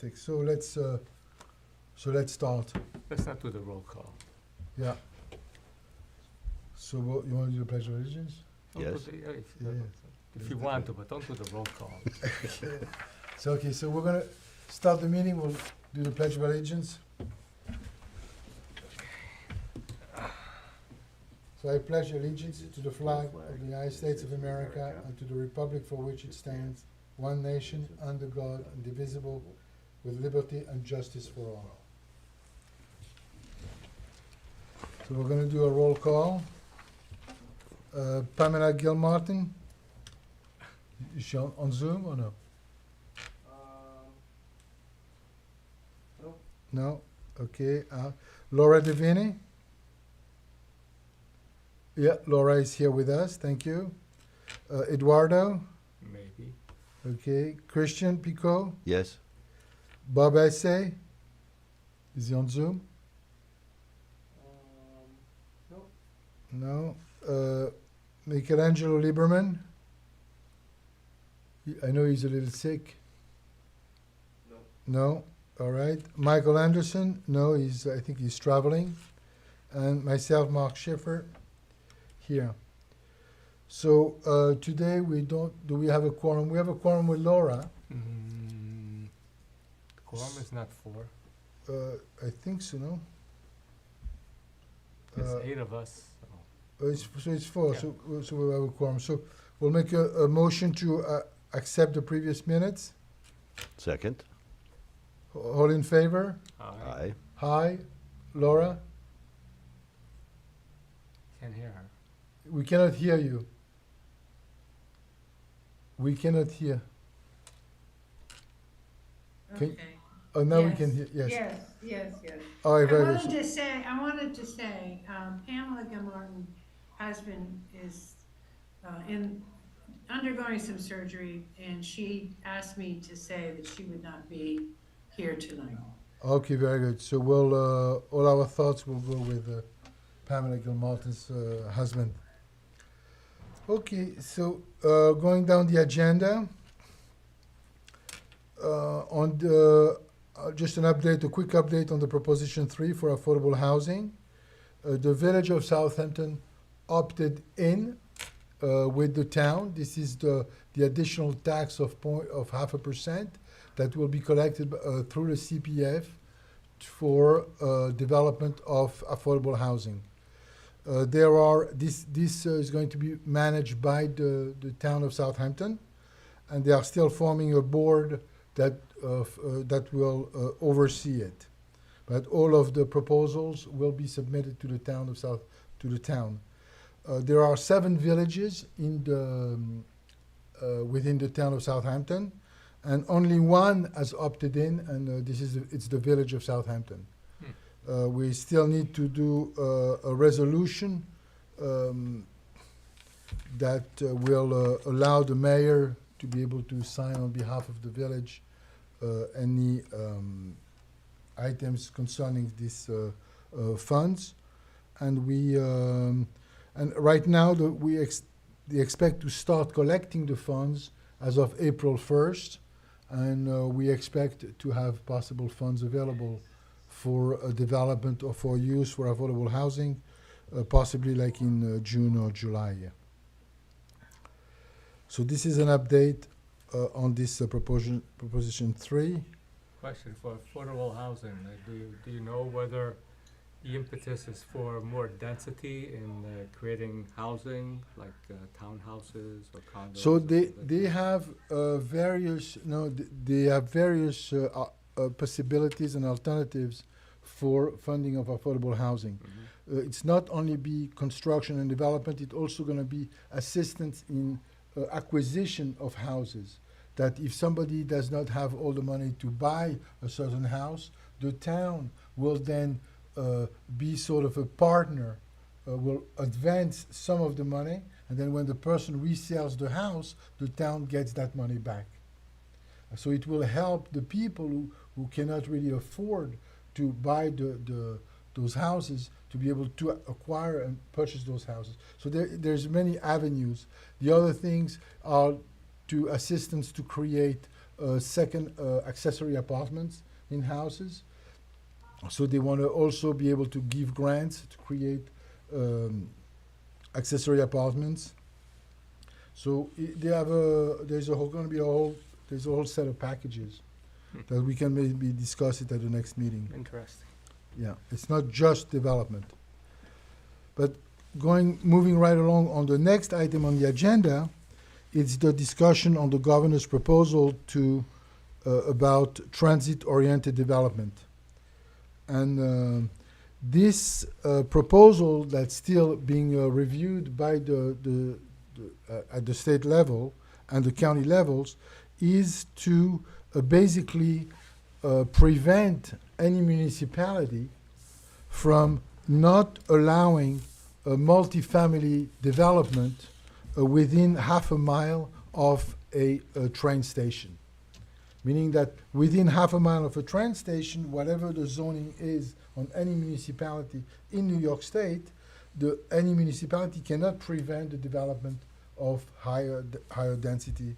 fantastic. So let's start. Let's not do the roll call. Yeah. So what, you want to do the Pledge of Allegiance? Don't Yes. do the- Yeah. If you want to, but don't do the roll call. So, okay, so we're gonna start the meeting, we'll do the Pledge of Allegiance. So I pledge allegiance to the flag of the United States of America and to the republic for which it stands, one nation, under God, indivisible, with liberty and justice for all. So we're gonna do a roll call. Pamela Gilmartin, is she on Zoom or no? No. No? Okay. Laura Devini? Yeah, Laura is here with us, thank you. Eduardo? Maybe. Okay. Christian Picot? Yes. Bob Essay? Is he on Zoom? No. No. Michelangelo Lieberman? I know he's a little sick. No. No? All right. Michael Anderson? No, I think he's traveling. And myself, Mark Schiffer, here. So today do we have a quorum? We have a quorum with Laura. Quorum is not four. I think so, no? There's 8 of us. So. It's four, Yeah. so we have a quorum. So we'll make a motion to accept the previous minutes. Second. All in favor? Aye. Hi, Laura? Can't hear her. We cannot hear you. We cannot hear. Can- Okay. Oh, now we Yes, can hear, yes. Yes. All right, I very wanted good. to say, Pamela Gilmartin is undergoing some surgery, and she asked me to say that she would not be here tonight. Okay, very good. So we'll, all our thoughts will go with Pamela Gilmartin's husband. Okay, so going down the agenda, just a quick update on the Proposition 3 for affordable housing. The Village of Southampton opted in with the town. This is the additional tax of 0.5% that will be collected through the CPF for development of affordable housing. This is going to be managed by the town of Southampton, and they are still forming a board that will oversee it. But all of the proposals will be submitted to the town. There are 7 villages within the town of Southampton, and only one has opted in, and it's the village of Southampton. We still need to do a resolution that will allow the mayor to be able to sign on behalf of the village any items concerning these funds. And right now they expect to start collecting the funds as of April 1st, and we expect to have possible funds available for development or for use for affordable housing, possibly like in June or July. Yeah. So this is an update on this Proposition 3. Question for affordable housing. Do you know whether the impetus is for more density in creating housing, like townhouses or condos? So or they something like have various possibilities and alternatives for funding of affordable housing. that? Mhm. It's not only be construction and development, it's also going to be assistance in acquisition of houses. That if somebody does not have all the money to buy a certain house, the town will then be sort of a partner, will advance some of the money, and then when the person resells the house, the town gets that money back. So it will help the people who cannot really afford to buy those houses to be able to acquire and purchase those houses. So there's many avenues. The other things are to assistance to create second accessory apartments in houses. So they want to also be able to give grants to create accessory apartments. So they have there's a whole set of packages that we can maybe discuss it at the next meeting. Interesting. Yeah, it's not just development. But moving right along on the next item on the agenda, it's the discussion on the governor's proposal about transit-oriented development. And this proposal that's still being reviewed by at the state level and the county levels is to basically prevent any municipality from not allowing a multifamily development within half a mile of a train station. Meaning that within half a mile of a train station, whatever the zoning is on any municipality in New York State, any municipality cannot prevent the development of higher density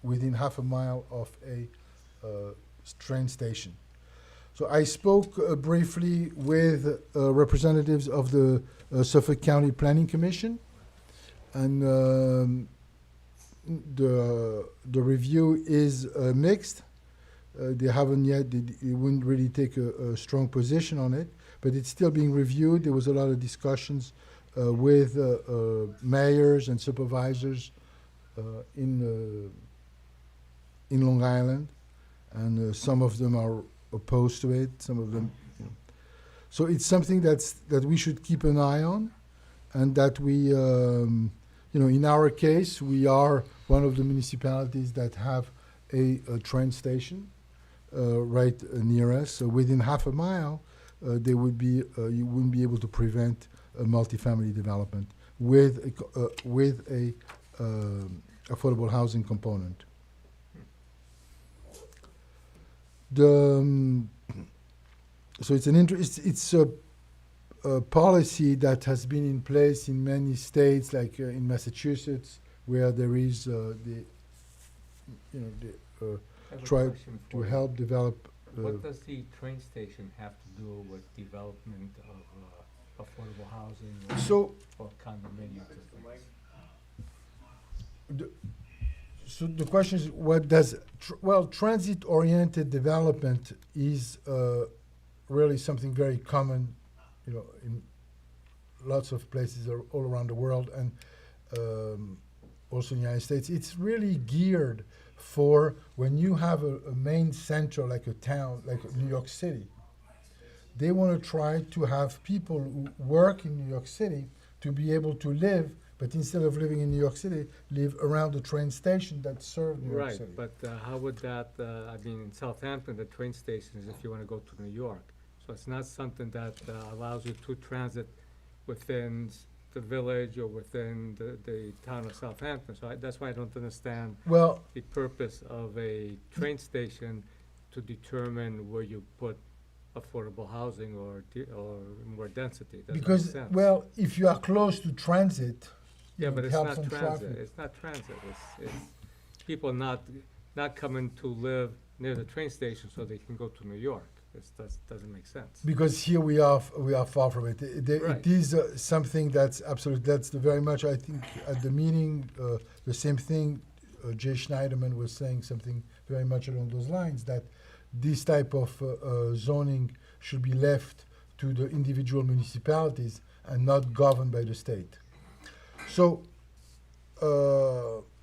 within half a mile of a train station. So I spoke briefly with representatives of the Suffolk County Planning Commission, and the review is mixed. They haven't yet, they wouldn't really take a strong position on it, but it's still being reviewed. There was a lot of discussions with mayors and supervisors in Long Island, and some of them are opposed to it, some of them, you know. So it's something that we should keep an eye on, and that we, you know, in our case, we are one of the municipalities that have a train station right near us. So within half a mile, there would be you wouldn't be able to prevent a multifamily development with a affordable housing component. So it's it's a policy that has been in place in many states, like in Massachusetts, where there is try to help develop. What does the train station have to do with development of affordable housing or condominiums? So the question is, what does transit-oriented development is really something very common, you know, in lots of places all around the world, and also in the United States. It's really geared for when you have a main center, like a town, like New York City. They want to try to have people who work in New York City to be able to live, but instead of living in New York City, live around the train station that serves New York City. Right, but how would that, I mean, in Southampton, the train station is if you want to go to New York. So it's not something that allows you to transit within the village or within the town of Southampton. So that's why I don't understand the purpose of a train station to determine where you put affordable housing or more density. Doesn't make Because, sense. well, if you are close to transit, Yeah, but it it's helps not on transit. traffic. It's not transit. It's people not coming to live near the train station so they can go to New York. That doesn't make sense. Because here we are far from it. Right. It is something that's absolute. That's very much, I think, at the meeting, the same thing. Jay Schneiderman was saying something very much along those lines, that this type of zoning should be left to the individual municipalities and not governed by the state. So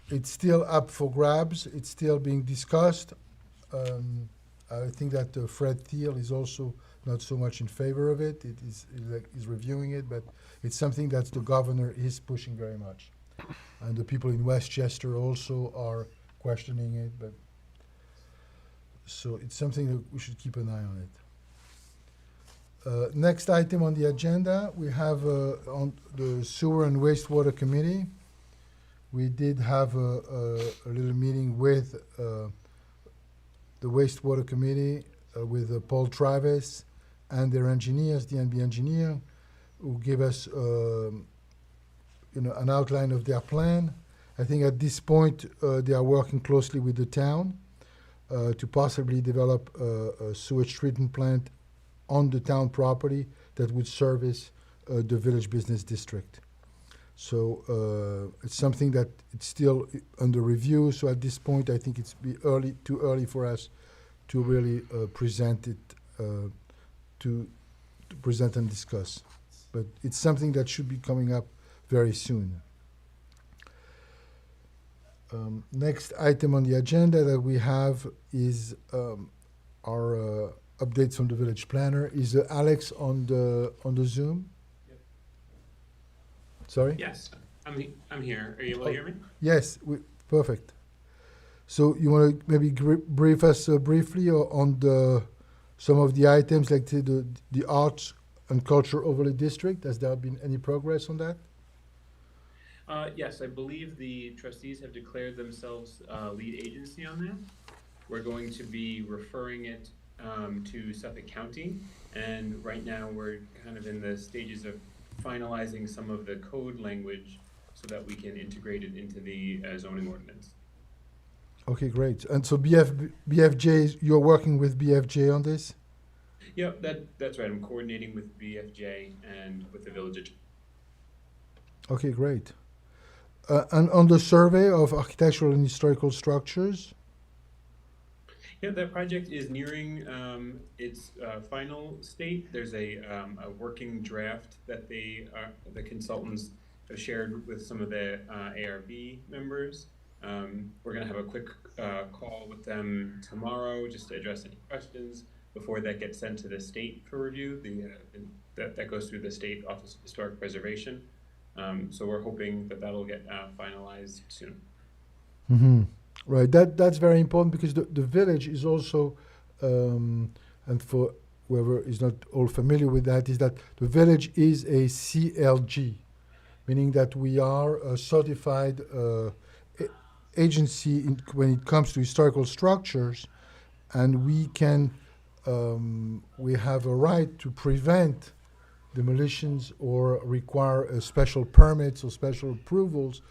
it's still up for grabs. It's still being discussed. I think that Fred Thiel is also not so much in favor of it. He's reviewing it, but it's something that the governor is pushing very much. And the people in Westchester also are questioning it, but so it's something that we should keep an eye on it. Next item on the agenda, we have on the Sewer and Wastewater Committee. We did have a little meeting with the Wastewater Committee with Paul Travis and their engineers, DNB engineer, who gave us an outline of their plan. I think at this point they are working closely with the town to possibly develop a sewage treatment plant on the town property that would service the village business district. So it's something that it's still under review. So at this point, I think it's too early for us to really present it, to present and discuss. But it's something that should be coming up very soon. Next item on the agenda that we have is our updates from the village planner. Is Alex on the Zoom? Yep. Sorry? Yes, I'm here. Are you able to hear me? Yes, perfect. So you want to maybe brief us briefly on some of the items like the arts and culture overlay district? Has there been any progress on that? Yes, I believe the trustees have declared themselves lead agency on that. We're going to be referring it to Suffolk County, and right now we're kind of in the stages of finalizing some of the code language so that we can integrate it into the zoning ordinance. Okay, great. And so BFJ, you're working with BFJ on this? Yep, that's right. I'm coordinating with BFJ and with the village. Okay, great. And on the survey of architectural and historical structures? Yeah, that project is nearing its final state. There's a working draft that the consultants have shared with some of the ARB members. We're going to have a quick call with them tomorrow just to address any questions before that gets sent to the state for review. That goes through the State Office of Historic Preservation. So we're hoping that that'll get finalized soon. Mm-hmm. Right, that's very important because the village is also, and for whoever is not all familiar with that, is that the village is a CLG, meaning that we are a certified agency when it comes to historical structures, and we have a right to prevent demolitions or require special permits or special approvals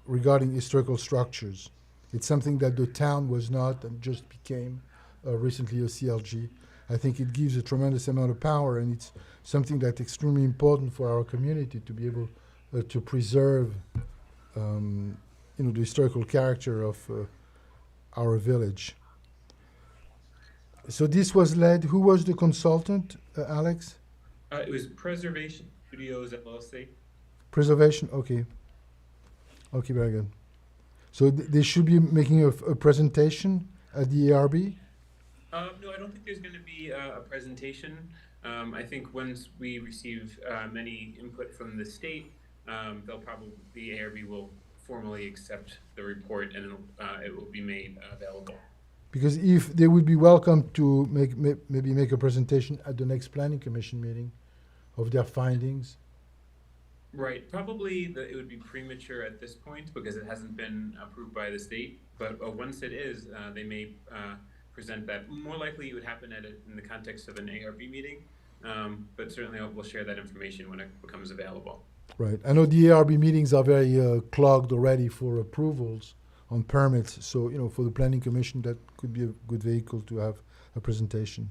regarding historical structures. It's something that the town was not and just became recently a CLG. I think it gives a tremendous amount of power, and it's something that's extremely important for our community to be able to preserve the historical character of our village. So this was led, who was the consultant, Alex? It was Preservation Studios LLC. Preservation, okay. Okay, very good. So they should be making a presentation at the ARB? No, I don't think there's going to be a presentation. I think once we receive many input from the state, the ARB will formally accept the report, and it will be made available. Because if they would be welcome to maybe make a presentation at the next planning commission meeting of their findings. Right, probably it would be premature at this point because it hasn't been approved by the state. But once it is, they may present that. More likely, it would happen in the context of an ARB meeting. But certainly, we'll share that information when it becomes available. Right. I know the ARB meetings are very clogged already for approvals on permits. So for the planning commission, that could be a good vehicle to have a presentation.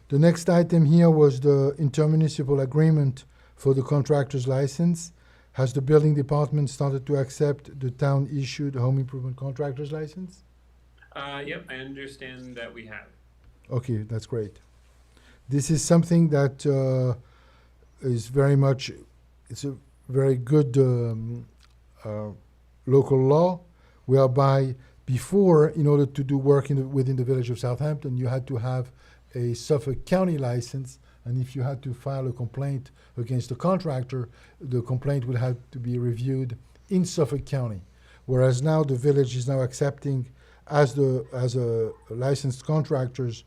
The next item here was the intermunicipal agreement for the contractor's license. Has the building department started to accept the town-issued home improvement contractor's license? Yep, I understand that we have. Okay, that's great. This is something that is very much, it's a very good local law, whereby before, in order to do work within the village of Southampton, you had to have a Suffolk County license, and if you had to file a complaint against the contractor, the complaint would have to be reviewed in Suffolk County. Whereas now the village is now accepting as a licensed contractors,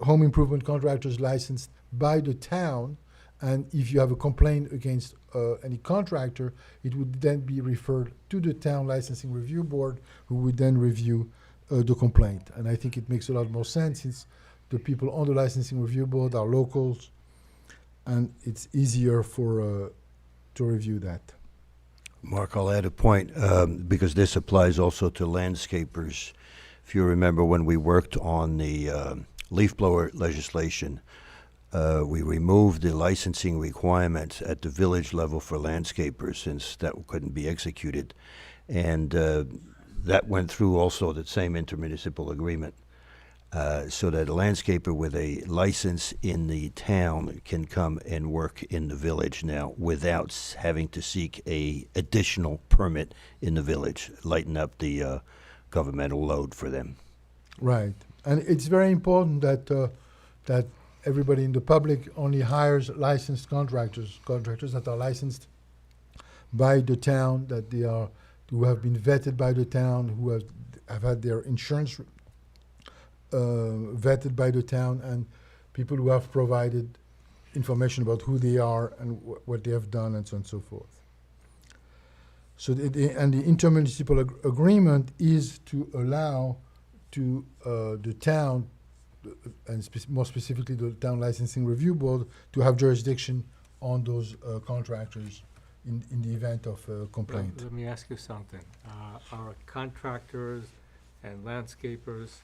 home improvement contractors licensed by the town, and if you have a complaint against any contractor, it would then be referred to the town licensing review board, who would then review the complaint. And I think it makes a lot more sense since the people on the licensing review board are locals, and it's easier to review that. Mark, I'll add a point, because this applies also to landscapers. If you remember when we worked on the leaf blower legislation, we removed the licensing requirements at the village level for landscapers since that couldn't be executed. And that went through also the same intermunicipal agreement. So that a landscaper with a license in the town can come and work in the village now without having to seek a additional permit in the village, lighten up the governmental load for them. Right, and it's very important that that everybody in the public only hires licensed contractors that are licensed by the town, that they are who have been vetted by the town, who have had their insurance vetted by the town, and people who have provided information about who they are and what they have done, and so on and so forth. So, and the intermunicipal agreement is to allow to the town, and more specifically the town licensing review board, to have jurisdiction on those contractors in the event of a complaint. Let me ask you something. Are contractors and landscapers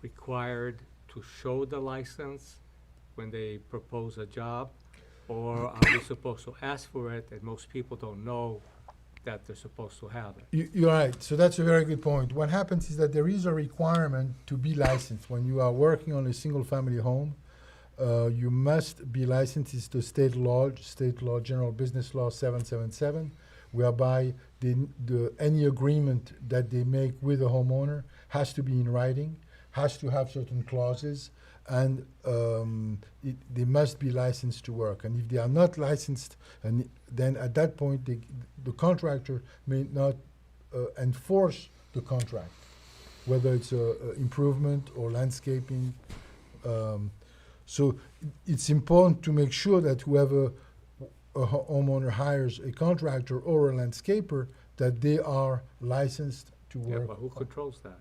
required to show the license when they propose a job? Or are we supposed to ask for it and most people don't know that they're supposed to have it? You're right. So that's a very good point. What happens is that there is a requirement to be licensed. When you are working on a single-family home, you must be licensed. It's the state law, General Business Law 777, whereby any agreement that they make with a homeowner has to be in writing, has to have certain clauses, and they must be licensed to work. And if they are not licensed, and then at that point the contractor may not enforce the contract, whether it's improvement or landscaping. So it's important to make sure that whoever a homeowner hires, a contractor or a landscaper, that they are licensed to Yeah, work. but who controls that?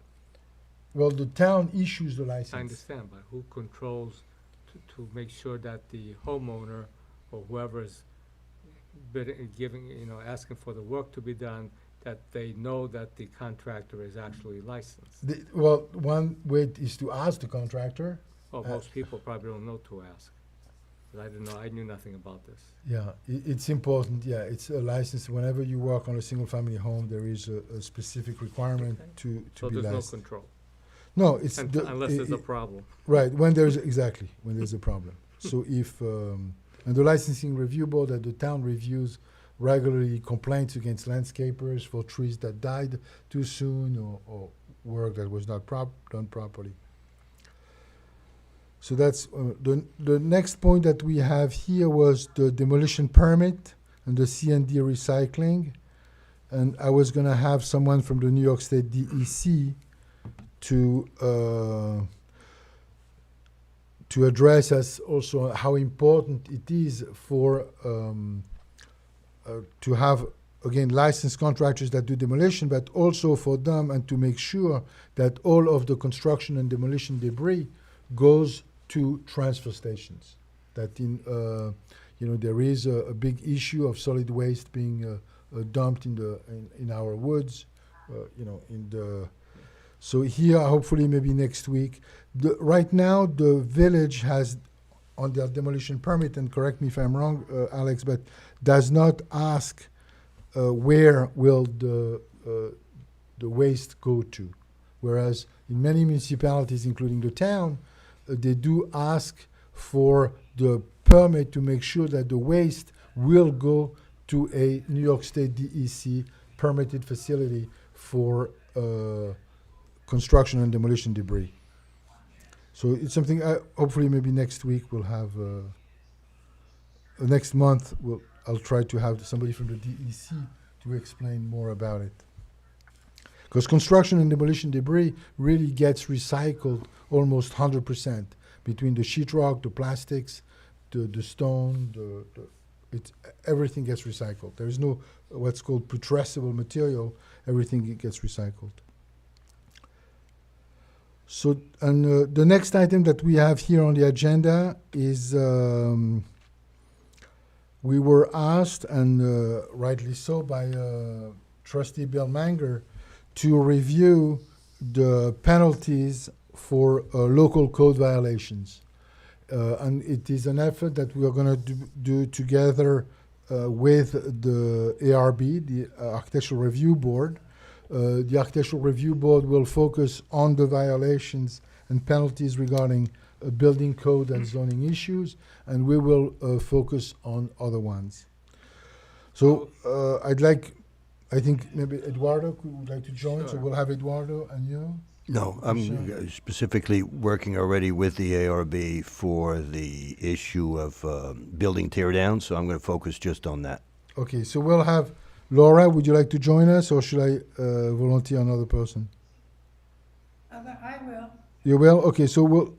Well, the town issues the license. I understand, but who controls to make sure that the homeowner or whoever's asking for the work to be done, that they know that the contractor is actually licensed? Well, one way is to ask the contractor. Well, most people probably don't know to ask. 'Cause I didn't know, I knew nothing about this. Yeah, it's important. Yeah, it's a license. Whenever you work on a single-family home, there is a specific requirement Okay. to So be there's no licensed. control, No, it's unless there's a problem. right when there's a problem. So if and the licensing review board at the town reviews regularly complaints against landscapers for trees that died too soon or work that was not done properly. So that's the next point that we have here was the demolition permit and the C&D recycling. And I was going to have someone from the New York State DEC to address us also how important it is for to have, again, licensed contractors that do demolition, but also for them and to make sure that all of the construction and demolition debris goes to transfer stations. That there is a big issue of solid waste being dumped in our woods, So here, hopefully, maybe next week. Right now, the village has on their demolition permit, and correct me if I'm wrong, Alex, but does not ask where will the waste go to, whereas in many municipalities, including the town, they do ask for the permit to make sure that the waste will go to a New York State DEC permitted facility for construction and demolition debris. So it's something, hopefully maybe next week we'll have, next month I'll try to have somebody from the DEC to explain more about it. Because construction and demolition debris really gets recycled almost 100% between the sheetrock, the plastics, the stone, everything gets recycled. There is no what's called putrescible material. Everything gets recycled. So, and the next item that we have here on the agenda is we were asked, and rightly so, by Trustee Bill Manger to review the penalties for local code violations. And it is an effort that we are going to do together with the ARB, the Architectural Review Board. The Architectural Review Board will focus on the violations and penalties regarding building code and zoning issues, and we will focus on other ones. So I think maybe Eduardo would like to join, so Sure. we'll have Eduardo and you. No, I'm specifically working already with the ARB for the issue of building tear down, so I'm going to focus just on that. Okay, so we'll have Laura, would you like to join us, or should I volunteer another person? I will. You will? Okay, so we'll,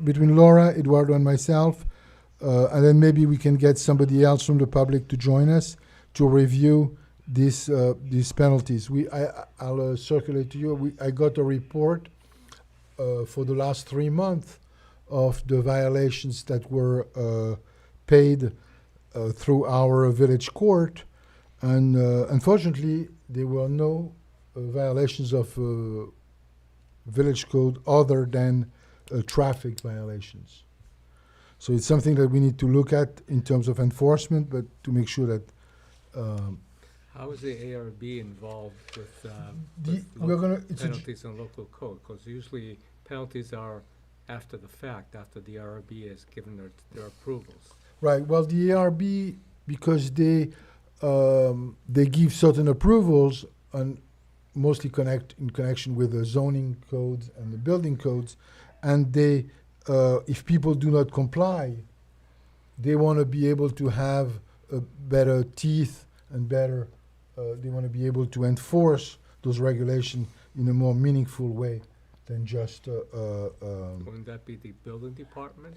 between Laura, Eduardo, and myself, and then maybe we can get somebody else from the public to join us to review these penalties. I'll circulate to you. I got a report for the last 3 months of the violations that were paid through our village court, and unfortunately there were no violations of village code other than traffic violations. So it's something that we need to look at in terms of enforcement, but to make sure that How is the ARB involved with, we're gonna, it's a, penalties in local code? Because usually penalties are after the fact, after the ARB has given their approvals. right, well, the ARB, because they give certain approvals and mostly in connection with the zoning codes and the building codes, and they, if people do not comply, they want to be able to have better teeth and better, they want to be able to enforce those regulations in a more meaningful way than just. Wouldn't that be the building department?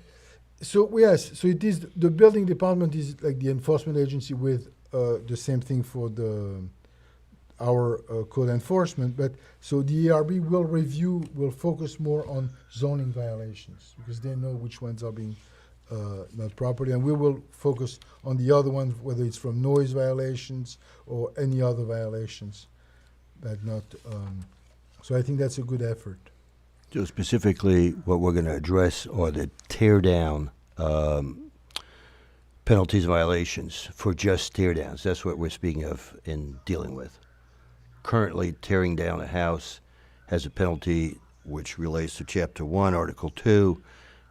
So yes, so it is, the building department is like the enforcement agency with the same thing for our code enforcement, but so the ARB will focus more on zoning violations because they know which ones are being not properly, and we will focus on the other ones, whether it's from noise violations or any other violations that not. So I think that's a good effort. So specifically, what we're going to address are the tear down penalties violations for just tear downs. That's what we're speaking of in dealing with. Currently, tearing down a house has a penalty which relates to Chapter 1, Article 2,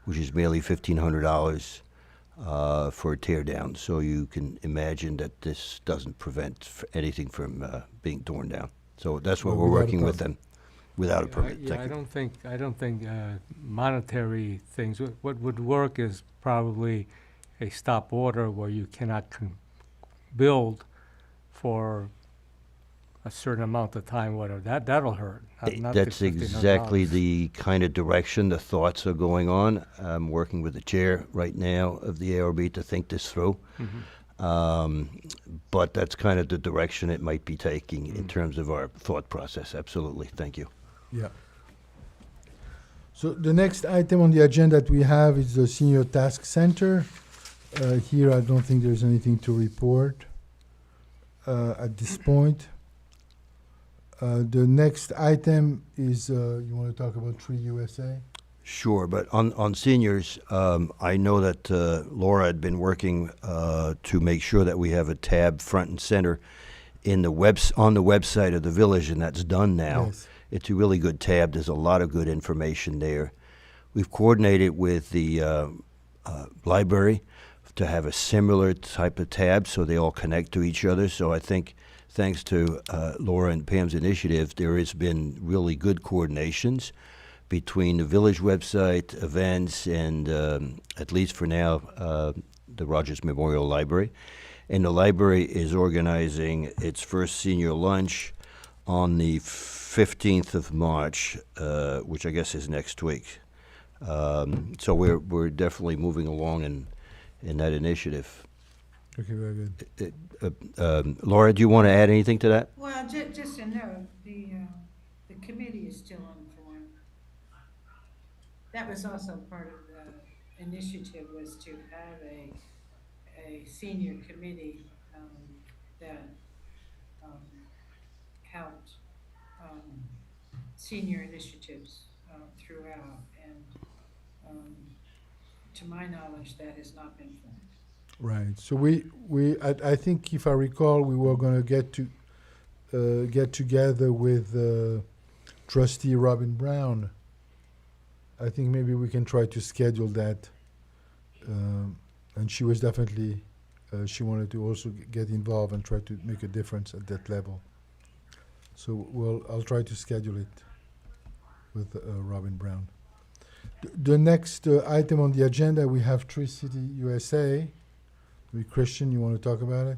which is merely $1,500 for a tear down. So you can imagine that this doesn't prevent anything from being torn down. So that's what Well, we're without a working with permit. them, without a Yeah, permit. Yeah, Thank I you. don't think monetary things, what would work is probably a stop order where you cannot build for a certain amount of time, whatever, that'll hurt. not the That's exactly $1,500. the kind of direction the thoughts are going on. I'm working with the chair right now of the ARB to think this through. But that's kind of the direction it might be taking in terms of our thought process. Absolutely. Thank you. Yeah. So the next item on the agenda that we have is the Senior Task Center. Here, I don't think there's anything to report at this point. The next item is, you want to talk about Tree USA? Sure, but on seniors, I know that Laura had been working to make sure that we have a tab front and center in the on the website of the village, and that's done now. Yes. It's a really good tab. There's a lot of good information there. We've coordinated with the library to have a similar type of tab so they all connect to each other. So I think thanks to Laura and Pam's initiative, there has been really good coordinations between the village website, events, and at least for now, the Rogers Memorial Library. And the library is organizing its first senior lunch on the 15th of March, which I guess is next week. So we're definitely moving along in that initiative. Okay, very good. Laura, do you want to add anything to that? Well, just a note, the committee is still unformed. That was also part of the initiative, was to have a senior committee, that, helped, senior initiatives, throughout, and, to my knowledge, that has not been formed. Right. So I think if I recall, we were going to get together with Trustee Robin Brown. I think maybe we can try to schedule that. And she was definitely, she wanted to also get involved and try to make a difference at that level. So I'll try to schedule it with Robin Brown. The next item on the agenda, we have Tree City USA. Christian, you want to talk about it?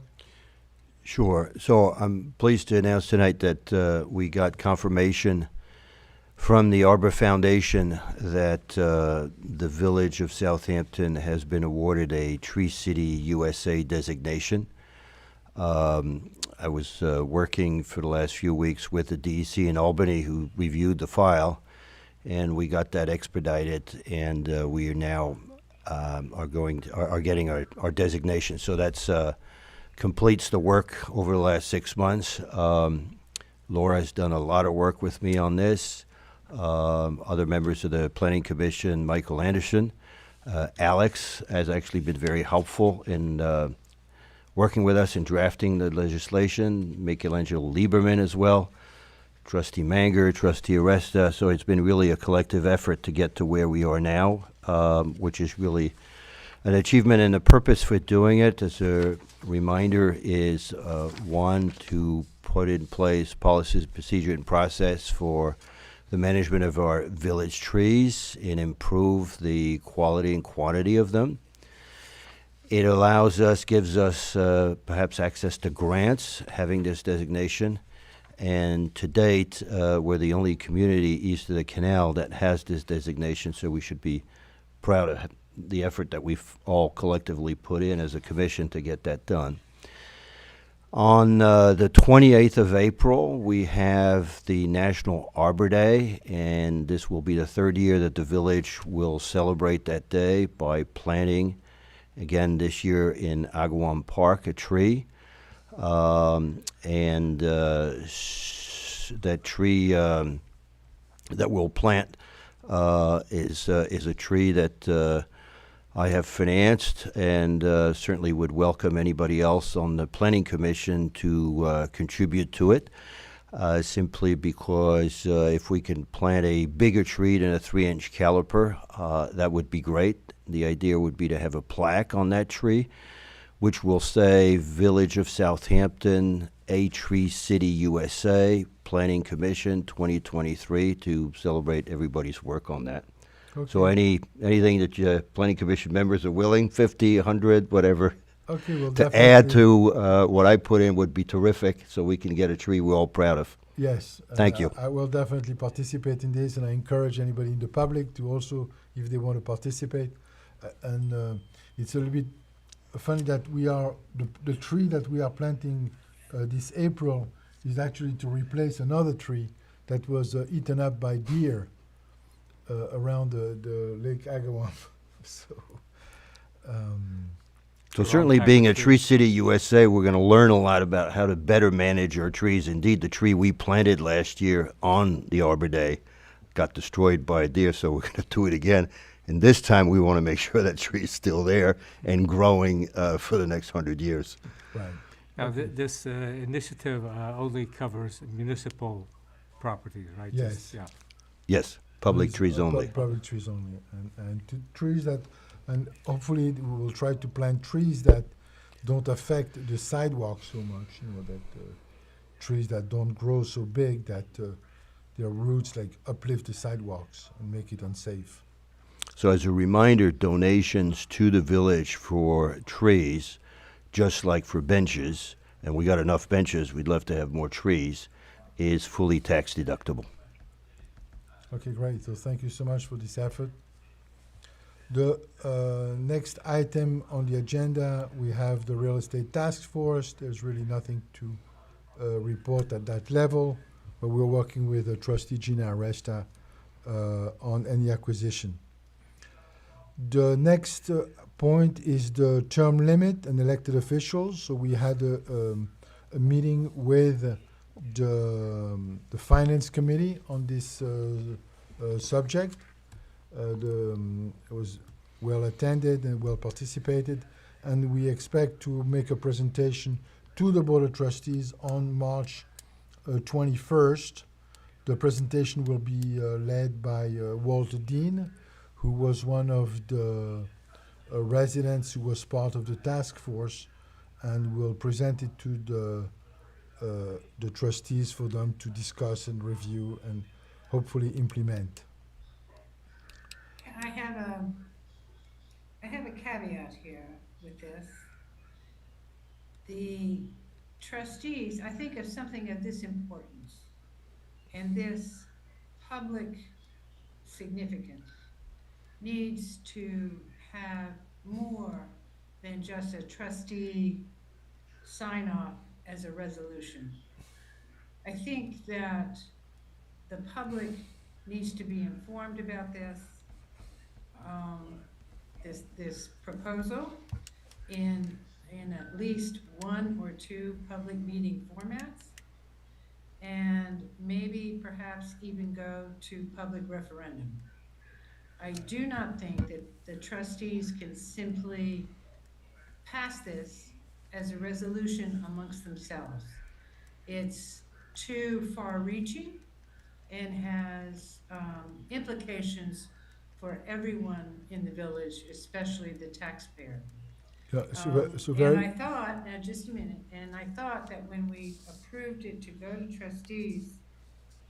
Sure. So I'm pleased to announce tonight that we got confirmation from the Arbor Foundation that the Village of Southampton has been awarded a Tree City USA designation. I was working for the last few weeks with the DEC in Albany, who reviewed the file, and we got that expedited, and we are now are getting our designation. So that's completes the work over the last 6 months. Laura has done a lot of work with me on this. Other members of the Planning Commission, Michael Anderson, Alex has actually been very helpful in working with us in drafting the legislation. Michelangelo Lieberman as well, Trustee Manger, Trustee Aresta. So it's been really a collective effort to get to where we are now, which is really an achievement. And the purpose for doing it, as a reminder, is one, to put in place policies, procedure, and process for the management of our village trees and improve the quality and quantity of them. It gives us perhaps access to grants, having this designation. And to date, we're the only community east of the canal that has this designation, so we should be proud of the effort that we've all collectively put in as a commission to get that done. On the 28th of April, we have the National Arbor Day, and this will be the third year that the village will celebrate that day by planting, again this year in Agawam Park, a tree. That tree that we'll plant is a tree that I have financed, and certainly would welcome anybody else on the Planning Commission to contribute to it, simply because if we can plant a bigger tree than a 3-inch caliper, that would be great. The idea would be to have a plaque on that tree, which will say Village of Southampton, A Tree City USA, Planning Commission 2023, to celebrate everybody's work on that. Okay. So anything that your Planning Commission members are willing, 50, 100, whatever, Okay, well, to add to what I put in would be terrific, so we can get a tree we're all proud of. Yes. Thank you. I will definitely participate in this, and I encourage anybody in the public to also, if they want to participate. It's a little bit funny that the tree that we are planting this April is actually to replace another tree that was eaten up by deer around the Lake Agawam. So certainly type being of a tree. Tree City USA, we're going to learn a lot about how to better manage our trees. Indeed, the tree we planted last year on the Arbor Day got destroyed by a deer, so we're going to do it again. And this time we want to make sure that tree is still there and growing for the next 100 years. right. Now, this initiative only covers municipal properties, right? Yes. Just- Yeah. Yes, public Trees, trees only. Public trees only, and trees that, and hopefully we will try to plant trees that don't affect the sidewalk so much. That trees that don't grow so big that their roots like uplift the sidewalks and make it unsafe. So as a reminder, donations to the village for trees, just like for benches, and we got enough benches, we'd love to have more trees, is fully tax deductible. Okay, great. So thank you so much for this effort. The next item on the agenda, we have the real estate task force. There's really nothing to report at that level, but we're working with Trustee Gina Aresta on any acquisition. The next point is the term limit and elected officials. So we had a meeting with the Finance Committee on this subject. It was well attended and well participated, and we expect to make a presentation to the Board of Trustees on March 21st. The presentation will be led by Walter Dean, who was one of the residents who was part of the task force, and will present it to the trustees for them to discuss and review and hopefully implement. I have a caveat here with this. The trustees, I think of something of this importance and this public significance needs to have more than just a trustee sign off as a resolution. I think that the public needs to be informed about this proposal in at least one or two public meeting formats, and maybe perhaps even go to public referendum. I do not think that the trustees can simply pass this as a resolution amongst themselves. It's too far-reaching and has implications for everyone in the village, especially the taxpayer. Yeah, so And very, I thought, now just a minute, and I thought that when we approved it to go to trustees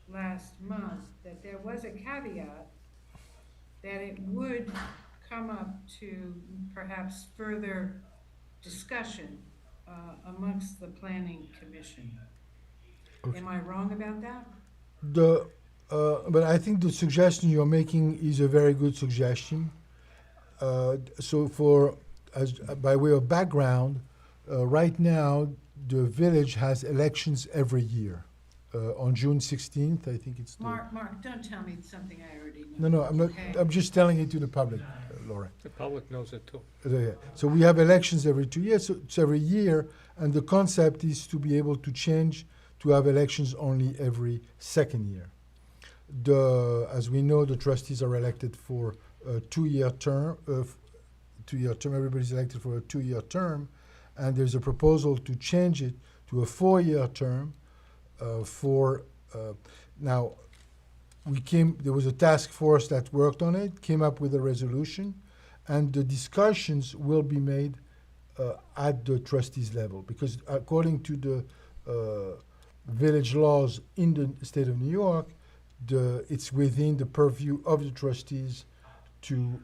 last month, that there was a caveat that it would come up to perhaps further discussion amongst the planning commission. Okay. Am I wrong about that? but I think the suggestion you're making is a very good suggestion. So by way of background, right now the village has elections every year. On June 16th, I think it's the... Mark, don't tell me something I already know. No, I'm not, Okay. I'm just telling it to the public, Laura. The public knows it too. So we have elections every 2 years, so it's every year, and the concept is to be able to change to have elections only every second year. As we know, the trustees are elected for a 2-year term. Everybody's elected for a 2-year term, and there's a proposal to change it to a 4-year term. Now, there was a task force that worked on it, came up with a resolution, and the discussions will be made at the trustees level, because according to the village laws in the state of New York, it's within the purview of the trustees to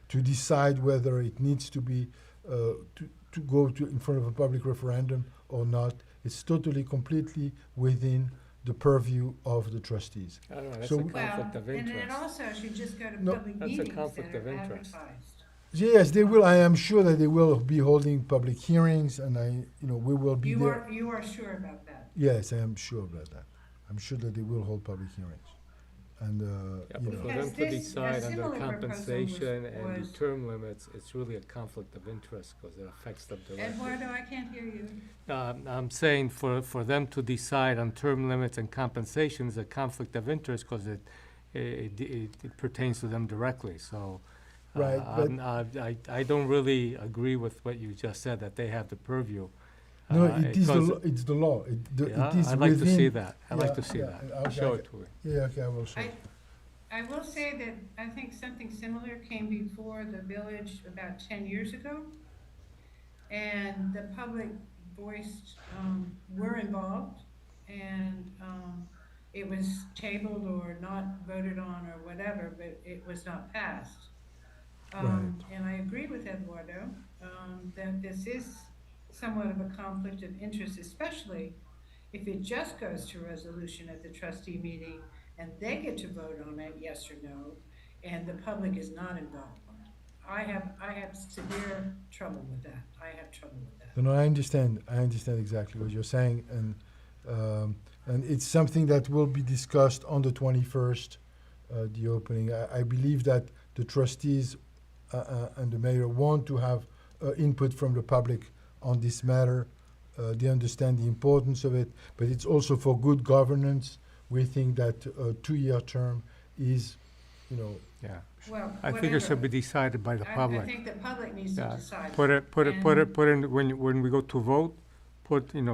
decide whether it needs to be to go in front of a public referendum or not. It's totally, completely within the purview of the trustees. I don't know, that's So- a conflict of And it interest. also should just go to No, public that's a meetings conflict that of are interest. advertised. Yes, they will. I am sure that they will be holding public hearings, and we will be there. You are sure about that? Yes, I am sure about that. I'm sure that they will hold public hearings, and Yeah, you but know. for Because them to this- a decide under similar proposal compensation and was- the term limits, it's really a conflict of interest because it affects them directly. Eduardo, I can't hear you. I'm saying for them to decide on term limits and compensation is a conflict of interest because it pertains to them directly, so. Right, but- I don't really agree with what you just said, that they have the purview. No, it is because- it's the law. It Yeah, is I'd like to within- see that. I'd like Yeah, to see yeah, that. okay, Show okay. it to me. Yeah, okay, I will show. I will say that I think something similar came before the village about 10 years ago. And the public voiced, were involved, and it was tabled or not voted on or whatever, but it was not passed. And I agree with Eduardo, that this is somewhat of a conflict of interest, especially if it just goes to resolution at the trustee meeting and they get to vote on it, yes or no, and the public is not involved. I have severe trouble with that. I have trouble with that. No, I understand. I understand exactly what you're saying, and it's something that will be discussed on the 21st, the opening. I believe that the trustees and the mayor want to have input from the public on this matter. They understand the importance of it, but it's also for good governance. We think that a 2-year term is, you know, Yeah. Well, I think it should whatever. be decided by the I public. think the public needs to Yeah. decide. Put And- in, when we go to vote,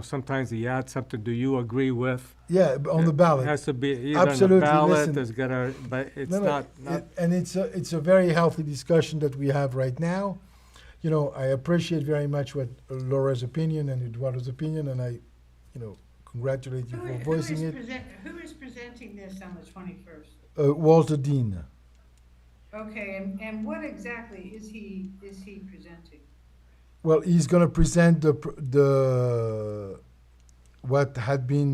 sometimes they add something, do you agree with? yeah, on the It ballot. has to be either on the Absolutely, ballot, listen. there's gotta, but it's No, no, not, and it's a very healthy discussion that we have right now. You know, I appreciate very much what Laura's opinion and Eduardo's opinion, and I, you know, congratulate you for voicing it. Who is presenting this on the 21st? Walter Dean. Okay, and what exactly is he presenting? Well, he's going to present the what had been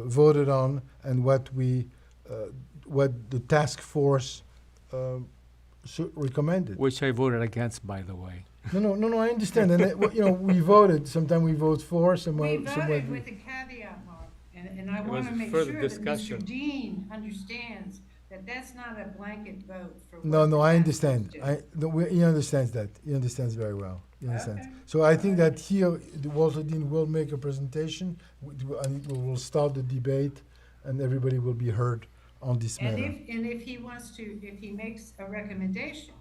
voted on and what the task force recommended. which I voted against, by the way. No, I understand. And you know, we voted. Sometimes we vote for, We somewhere. voted with a caveat, Mark, and I It want was to make further sure discussion. that Mr. Dean understands that that's not a blanket vote for what No, the I task understand. force do. He understands that. He understands very well. He understands. Okay. So I think that here, Walter Dean will make a presentation, and we will start the debate, and everybody will be heard on this And matter. if he wants to, if he makes a recommendation,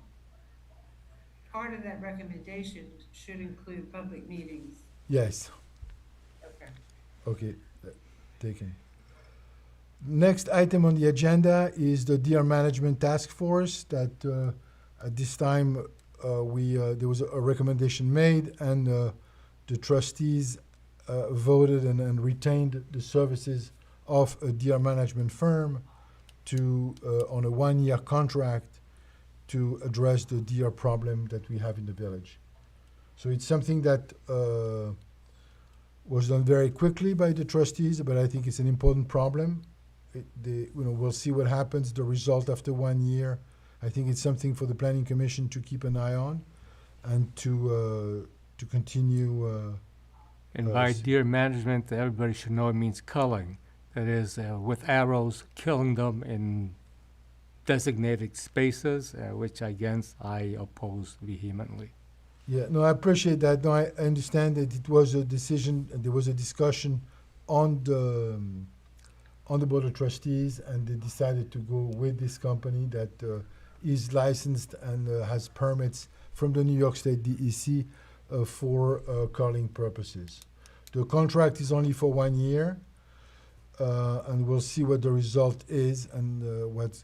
part of that recommendation should include public meetings. Yes. Okay. Okay. Taken. Next item on the agenda is the deer management task force that at this time there was a recommendation made, and the trustees voted and retained the services of a deer management firm to on a 1-year contract to address the deer problem that we have in the village. So it's something that was done very quickly by the trustees, but I think it's an important problem. We'll see what happens, the result after 1 year. I think it's something for the planning commission to keep an eye on and to continue. And by s- deer management, everybody should know it means culling. That is, with arrows, killing them in designated spaces, which again, I oppose vehemently. Yeah, no, I appreciate that. No, I understand that it was a decision, there was a discussion on the board of trustees, and they decided to go with this company that is licensed and has permits from the New York State DEC for culling purposes. The contract is only for 1 year, and we'll see what the result is and what's,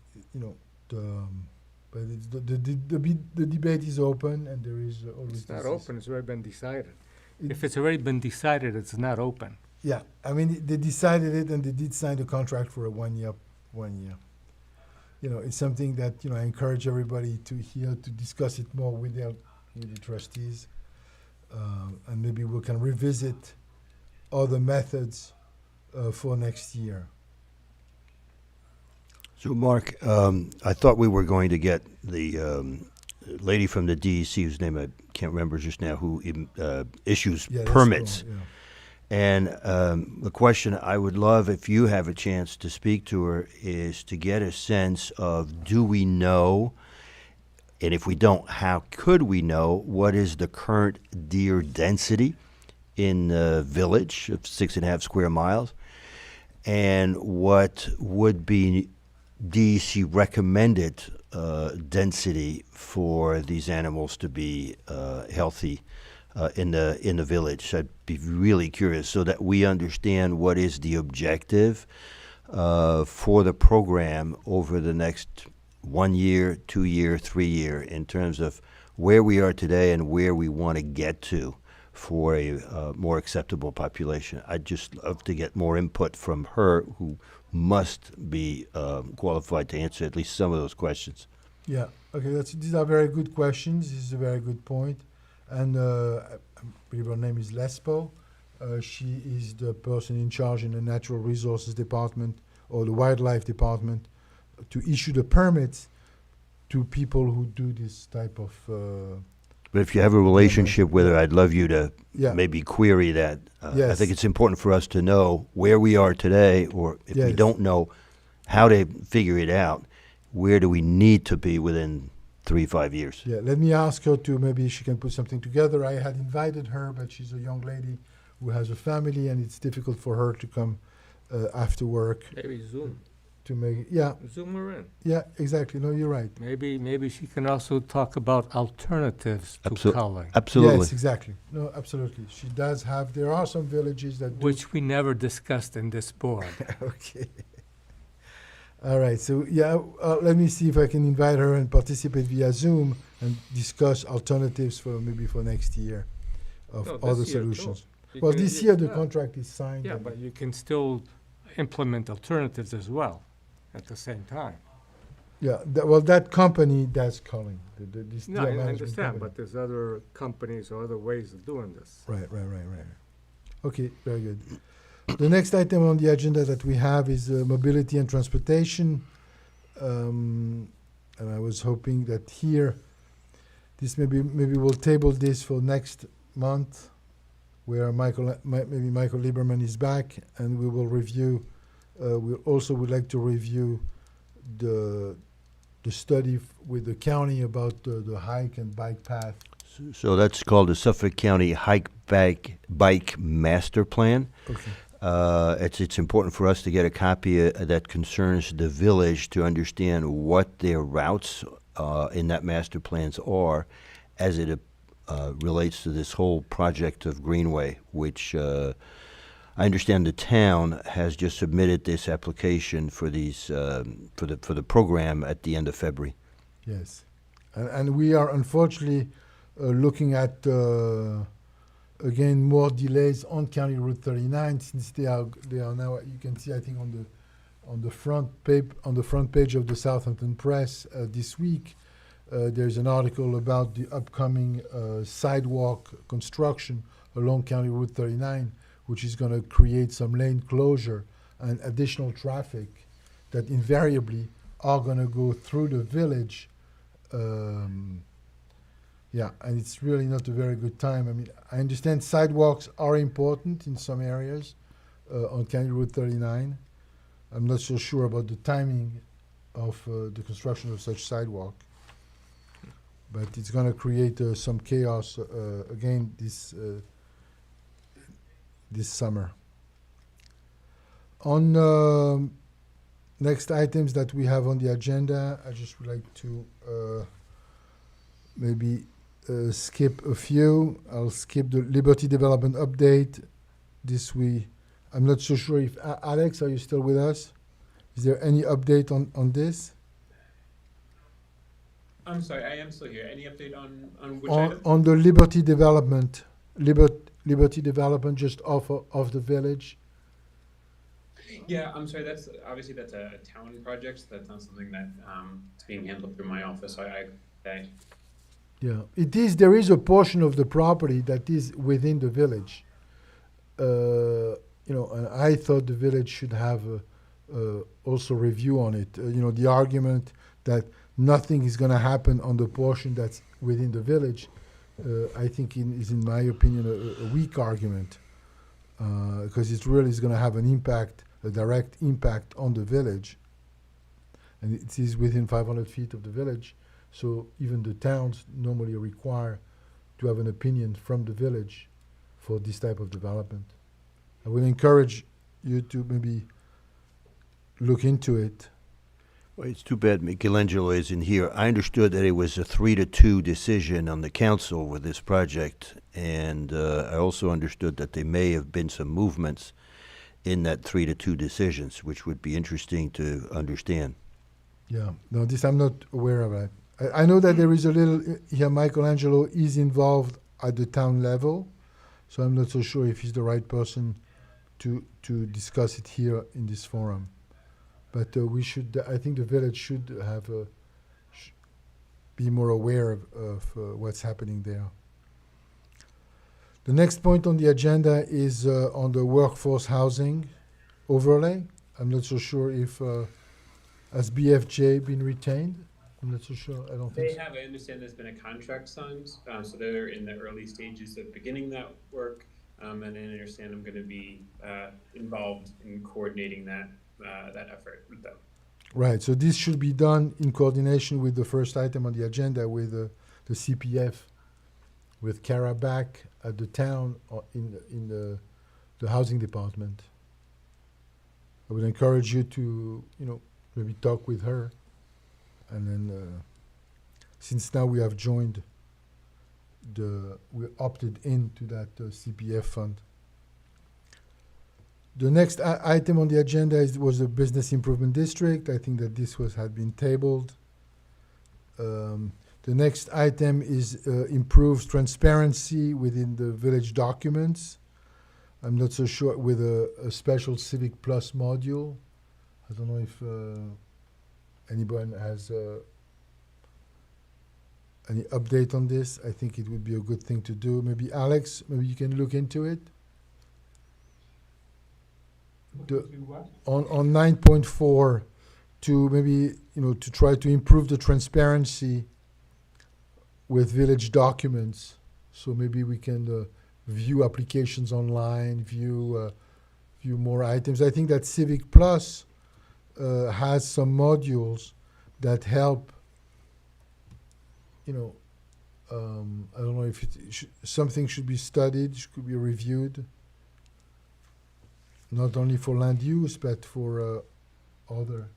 but it's the debate is open, and there is always. It's not this- open, it's already been decided. It- If it's already been decided, it's not open. Yeah, I mean, they decided it, and they did sign the contract for a 1 year. It's something that, I encourage everybody to hear, to discuss it more with the trustees. And maybe we can revisit other methods for next year. So, Mark, I thought we were going to get the lady from the DEC, whose name I can't remember just now, who issues Yeah, that's permits. cool, yeah. And the question I would love, if you have a chance to speak to her, is to get a sense of, do we know, and if we don't, how could we know, what is the current deer density in the village of 6.5 square miles, and what would be DEC recommended density for these animals to be healthy in the village. I'd be really curious so that we understand what is the objective for the program over the next 1 year, 2 year, 3 year, in terms of where we are today and where we want to get to for a more acceptable population. I'd just love to get more input from her, who must be qualified to answer at least some of those questions. Yeah, okay, these are very good questions. This is a very good point. And I believe her name is Lespo. She is the person in charge in the Natural Resources Department or the Wildlife Department to issue the permits to people who do this type of. But if you have a relationship with her, I'd love you to Yeah. maybe query that. I Yes. think it's important for us to know where we are today, or if we Yes. don't know how to figure it out, where do we need to be within 3-5 years. Yeah, let me ask her to, maybe she can put something together. I had invited her, but she's a young lady who has a family, and it's difficult for her to come after work Maybe Zoom, to make, yeah, Zoom her in. yeah, exactly. No, you're right. Maybe she can also talk about alternatives to Absol- culling, Absolutely. Yes, exactly. No, absolutely. She does have, there are some villages that do. which we never discussed in this board. Okay. All right, so yeah, let me see if I can invite her and participate via Zoom and discuss alternatives for maybe for next year of No, other this year too. solutions. You Well, can- this you- year the yeah. contract is signed. Yeah, and- but you can still implement alternatives as well at the same time. Yeah, well, that company does culling. This No, deer I management understand, company. but there's other companies or other ways of doing this. Right. Okay, very good. The next item on the agenda that we have is mobility and transportation. And I was hoping that here, this maybe we'll table this for next month, where maybe Michael Lieberman is back, and we will review. We also would like to review the study with the county about the hike and bike path. So that's called the Suffolk County Bike Master Plan. Okay. It's important for us to get a copy that concerns the village to understand what their routes in that master plans are as it relates to this whole project of Greenway, which I understand the town has just submitted this application for these for the program at the end of February. Yes, and we are unfortunately looking at again more delays on County Route 39, since they are now, you can see, I think on the front page of the Southampton Press this week, there's an article about the upcoming sidewalk construction along County Route 39, which is going to create some lane closure and additional traffic that invariably are going to go through the village. Yeah, and it's really not a very good time. I mean, I understand sidewalks are important in some areas on County Route 39. I'm not so sure about the timing of the construction of such sidewalk, but it's going to create some chaos again this summer. On next items that we have on the agenda, I just would like to maybe skip a few. I'll skip the Liberty Development update. I'm not so sure if, Alex, are you still with us? Is there any update on this? I'm sorry, I am still here. Any update on which item? On the Liberty Development, Liberty Development just off of the village? Yeah, I'm sorry, that's a town project, so that's not something that is being handled through my office, so Yeah, there is a portion of the property that is within the village. And I thought the village should have also review on it. The argument that nothing is going to happen on the portion that's within the village, I think is, in my opinion, a weak argument, because it really is going to have a direct impact on the village. And it is within 500 feet of the village. So even the towns normally require to have an opinion from the village for this type of development. I would encourage you to maybe look into it. Well, it's too bad Michelangelo isn't here. I understood that it was a 3-2 decision on the council with this project, and I also understood that there may have been some movements in that 3-2 decisions, which would be interesting to understand. Yeah, no, this I'm not aware of it. I know that there is a little here. Michelangelo is involved at the town level, so I'm not so sure if he's the right person to discuss it here in this forum. But we should. I think the village should have be more aware of what's happening there. The next point on the agenda is on the workforce housing overlay. I'm not so sure if has BFJ been retained. I'm not so sure. I don't think They so. have, I understand there's been a contract signed, so they're in the early stages of beginning that work. And I understand I'm going to be involved in coordinating that effort with them. Right, so this should be done in coordination with the first item on the agenda with the CPF, with Kara back at the town or in the housing department. I would encourage you to, maybe talk with her. And then, since now we have joined we opted into that CPF fund. The next item on the agenda was the Business Improvement District. I think that this had been tabled. The next item is improves transparency within the village documents. I'm not so sure with a special Civic Plus module. I don't know if anyone has any update on this. I think it would be a good thing to do. Maybe Alex, maybe you can look into it. On 9.4 to maybe, to try to improve the transparency with village documents. So maybe we can view applications online, view more items. I think that Civic Plus has some modules that help, I don't know if something should be studied, should be reviewed, not only for land use, but for other.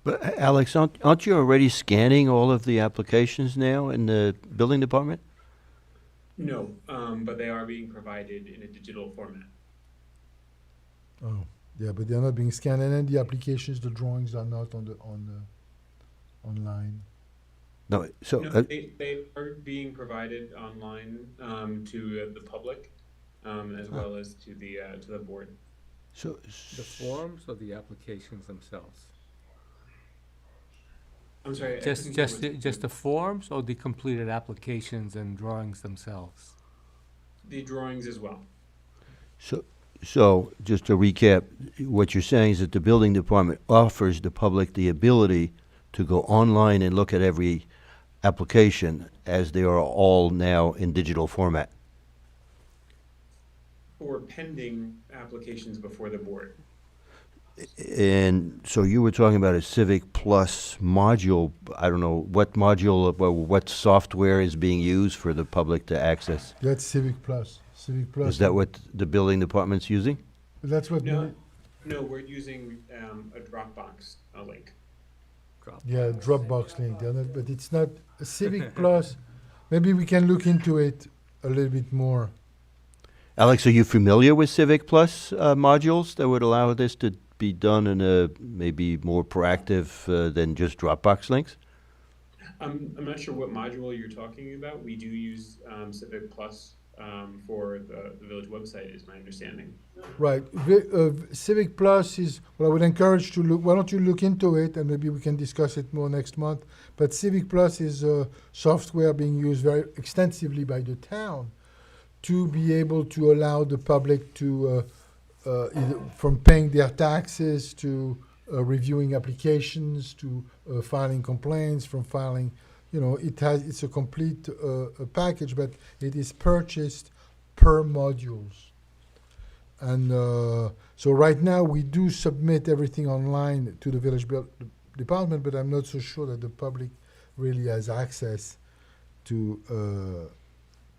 But Alex, aren't you already scanning all of the applications now in the building department? No, but they are being provided in a digital format. Oh, yeah, but they're not being scanned, and then the applications, the drawings are not online. No, so No, they are being provided online to the public as well as to the board. so The forms or the applications themselves? I'm sorry. I Just couldn't hear what- just the forms or the completed applications and drawings themselves? the drawings as well. So just to recap, what you're saying is that the building department offers the public the ability to go online and look at every application as they are all now in digital format. For pending applications before the board. And so you were talking about a Civic Plus module. I don't know what module, what software is being used for the public to access. That's Civic Plus. Civic Plus. Is that what the building department's using? That's what. No, we're using a Dropbox link. Yeah, Dropbox link. They're not, but it's not a Civic Plus. Maybe we can look into it a little bit more. Alex, are you familiar with Civic Plus modules that would allow this to be done in a maybe more proactive than just Dropbox links? I'm not sure what module you're talking about. We do use Civic Plus for the village website, is my understanding. Right. Civic Plus is what I would encourage to look. Why don't you look into it, and maybe we can discuss it more next month. But Civic Plus is software being used very extensively by the town to be able to allow the public to, either from paying their taxes to reviewing applications to filing complaints, from filing, it's a complete package, but it is purchased per modules. And so right now we do submit everything online to the village department, but I'm not so sure that the public really has access to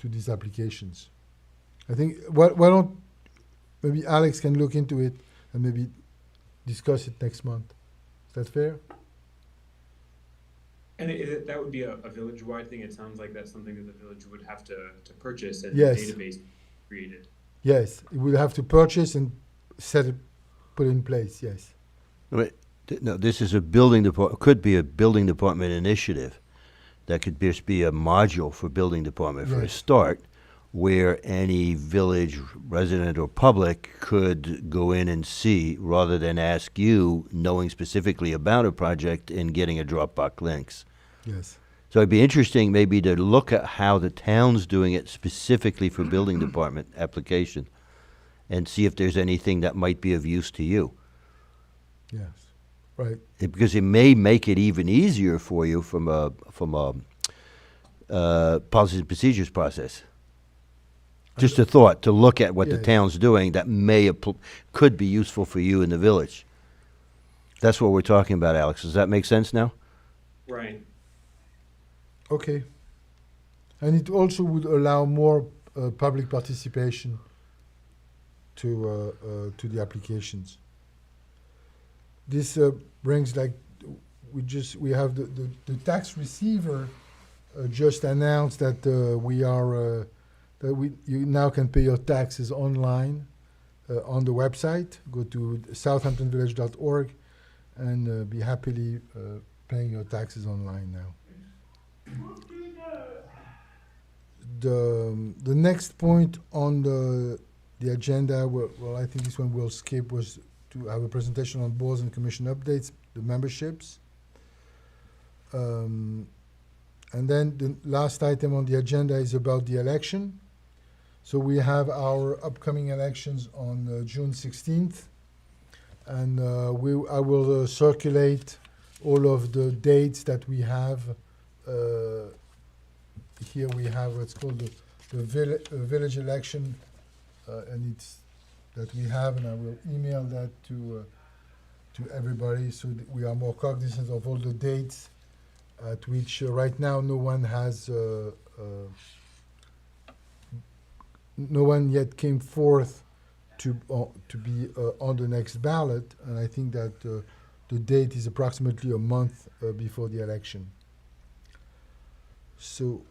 these applications. I think, why don't, maybe Alex can look into it and maybe discuss it next month. Is that fair? And that would be a village-wide thing. It sounds like that's something that the village would have to purchase and Yes. the database created. Yes, it will have to purchase and put in place, yes. No, this is a building department, could be a building department initiative. That could just be a module for building department for a Yes. start, where any village resident or public could go in and see, rather than ask you, knowing specifically about a project and getting a Dropbox links. Yes. So it'd be interesting maybe to look at how the town's doing it specifically for building department application and see if there's anything that might be of use to you. Yes, right. Because it may make it even easier for you from a policies and procedures process. Just a thought to look at what the Yes. town's doing that could be useful for you in the village. That's what we're talking about, Alex. Does that make sense now? Right. Okay. And it also would allow more public participation to the applications. This brings like we have the tax receiver just announced that you now can pay your taxes online on the website. Go to southamptonvillage.org and be happily paying your taxes online now. The next point on the agenda, well, I think this one we'll skip, was to have a presentation on boards and commission updates, the memberships. And then the last item on the agenda is about the election. So we have our upcoming elections on June 16th. And I will circulate all of the dates that we have. Here we have what's called the village election, and it's that we have, and I will email that to everybody so that we are more cognizant of all the dates at which right now no one yet came forth to be on the next ballot, and I think that the date is approximately a month before the election. So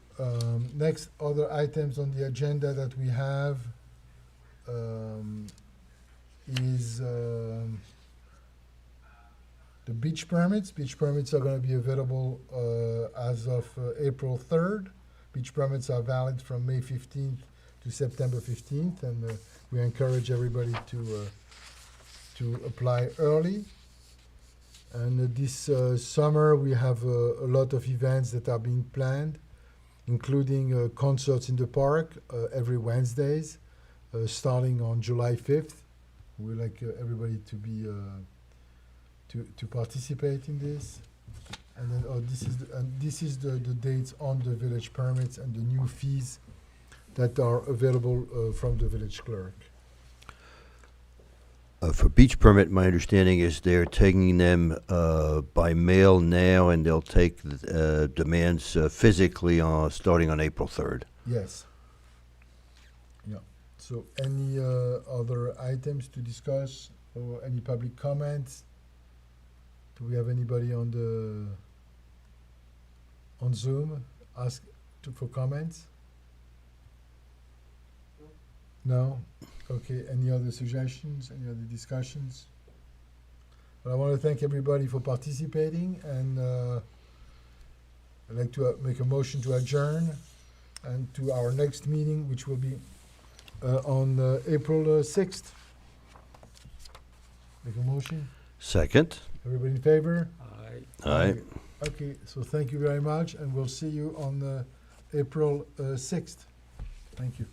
next other items on the agenda that we have is the beach permits. Beach permits are going to be available as of April 3rd. Beach permits are valid from May 15th to September 15th, and we encourage everybody to apply early. And this summer we have a lot of events that are being planned, including concerts in the park every Wednesdays, starting on July 5th. We'd like everybody to be to participate in this. And then this is the dates on the village permits and the new fees that are available from the village clerk. For beach permit, my understanding is they're taking them by mail now, and they'll take demands physically starting on April 3rd. Yes. Yeah. So any other items to discuss or any public comments? Do we have anybody on Zoom for comments? No? Okay, any other suggestions, any other discussions? Well, I want to thank everybody for participating, and I'd like to make a motion to adjourn and to our next meeting, which will be on April 6th. Make a motion? Second. Everybody in favor? Aye. Okay, so thank you very much, and we'll see you on April 6th. Thank you.